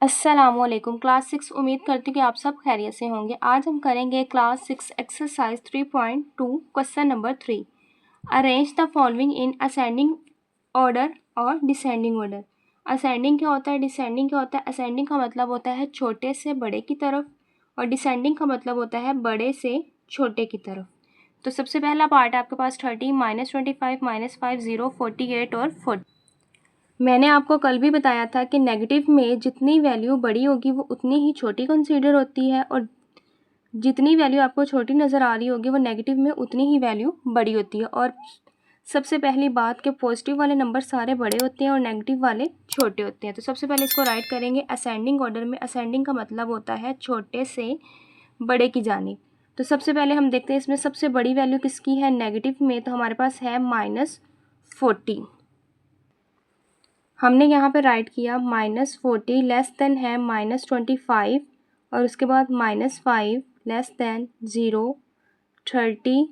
अस्सलामुअलैकुम क्लास 6। उम्मीद करती हूँ कि आप सब खैरियत से होंगे। आज हम करेंगे class 6 exercise 3.2 question number 3। Arrange the following in ascending order और डिसेंडिंग ऑर्डर। असेंडिंग क्या होता है, डिसेंडिंग क्या होता है। असेंडिंग का मतलब होता है छोटे से बड़े की तरफ और डिसेंडिंग का मतलब होता है बड़े से छोटे की तरफ। तो सबसे पहला पार्ट है आपके पास 30, -25, -5, 0, 48 और 40। मैंने आपको कल भी बताया था कि नेगेटिव में जितनी वैल्यू बड़ी होगी वो उतनी ही छोटी कंसीडर होती है और जितनी वैल्यू आपको छोटी नज़र आ रही होगी वो नेगेटिव में उतनी ही वैल्यू बड़ी होती है। और सबसे पहली बात कि पॉजिटिव वाले नंबर सारे बड़े होते हैं और नेगेटिव वाले छोटे होते हैं। तो सबसे पहले इसको राइट करेंगे असेंडिंग ऑर्डर में। असेंडिंग का मतलब होता है छोटे से बड़े की जानिब। तो सबसे पहले हम देखते हैं इसमें सबसे बड़ी वैल्यू किसकी है नेगेटिव में। तो हमारे पास है -40। हमने यहाँ पे राइट किया -40 लेस देन है -25 और उसके बाद -5 लेस देन 0, 30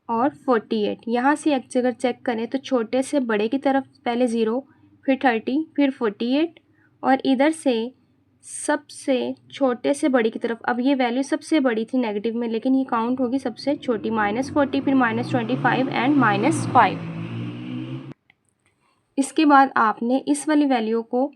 और 48। यहाँ से अगर चेक करें तो छोटे से बड़े की तरफ पहले 0, फिर 30, फिर 48 और इधर से सबसे छोटे से बड़ी की तरफ। अब ये वैल्यू सबसे बड़ी थी नेगेटिव में लेकिन ये काउंट होगी सबसे छोटी -40, फिर -25 एंड -5। इसके बाद आपने इस वाली वैल्यू को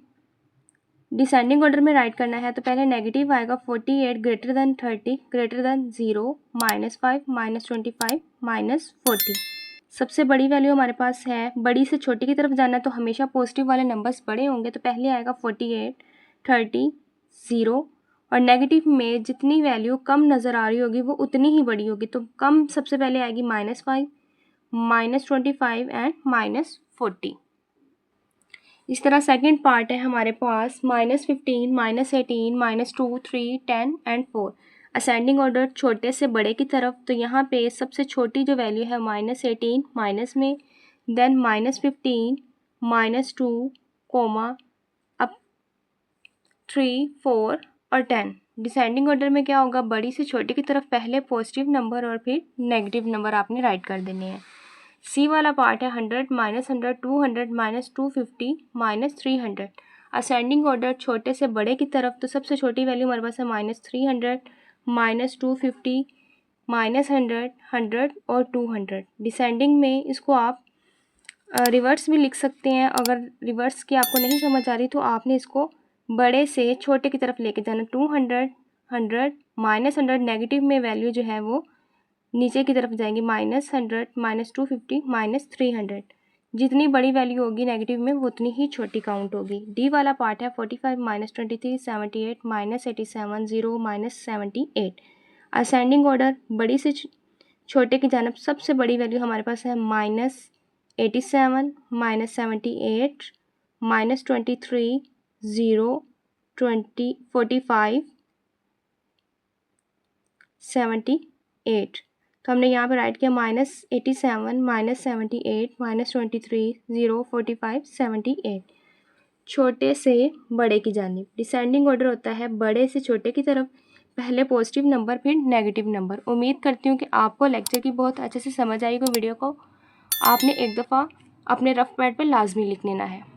डिसेंडिंग ऑर्डर में राइट करना है। तो पहले नेगेटिव आएगा 48 ग्रेटर देन 30 ग्रेटर देन 0, -5, -25, -40। सबसे बड़ी वैल्यू हमारे पास है, बड़ी से छोटी की तरफ जाना है तो हमेशा पॉजिटिव वाले नंबर्स बड़े होंगे। तो पहले आएगा 48, 30, 0 और नेगेटिव में जितनी वैल्यू कम नज़र आ रही होगी वो उतनी ही बड़ी होगी। तो कम सबसे पहले आएगी -5, -25 एंड -40। इस तरह सेकंड पार्ट है हमारे पास -15, -18, -2, 3, 10 एंड 4। असेंडिंग ऑर्डर छोटे से बड़े की तरफ। तो यहाँ पे सबसे छोटी जो वैल्यू है -18 माइनस में, देन -15, -2, अब 3, 4 और 10। डिसेंडिंग ऑर्डर में क्या होगा, बड़ी से छोटी की तरफ पहले पॉजिटिव नंबर और फिर नेगेटिव नंबर आपने राइट कर देने हैं। सी वाला पार्ट है 100, -100, 200, -250, -300। असेंडिंग ऑर्डर छोटे से बड़े की तरफ। तो सबसे छोटी वैल्यू हमारे पास है -300, -250, -100, 100 और 200। डिसेंडिंग में इसको आप रिवर्स भी लिख सकते हैं। अगर रिवर्स की आपको नहीं समझ आ रही तो आपने इसको बड़े से छोटे की तरफ लेके जाना। 200, 100, -100 नेगेटिव में वैल्यू जो है वो नीचे की तरफ जाएंगी, -100, -250, -300। जितनी बड़ी वैल्यू होगी नेगेटिव में वो उतनी ही छोटी काउंट होगी। डी वाला पार्ट है 45, -23, 78, -87, 0, -78। असेंडिंग ऑर्डर बड़ी से छोटे की जानब सबसे बड़ी वैल्यू हमारे पास है -87, -78, -23, 0, 20, 45, 78। तो हमने यहाँ पे राइट किया -87, -78, -23, 0, 45, 78। छोटे से बड़े की जानिब। डिसेंडिंग ऑर्डर होता है बड़े से छोटे की तरफ, पहले पॉजिटिव नंबर फिर नेगेटिव नंबर। उम्मीद करती हूँ कि आपको लेक्चर की बहुत अच्छे से समझ आई। वीडियो को आपने एक दफ़ा अपने रफ पैड पर लाजमी लिख लेना है।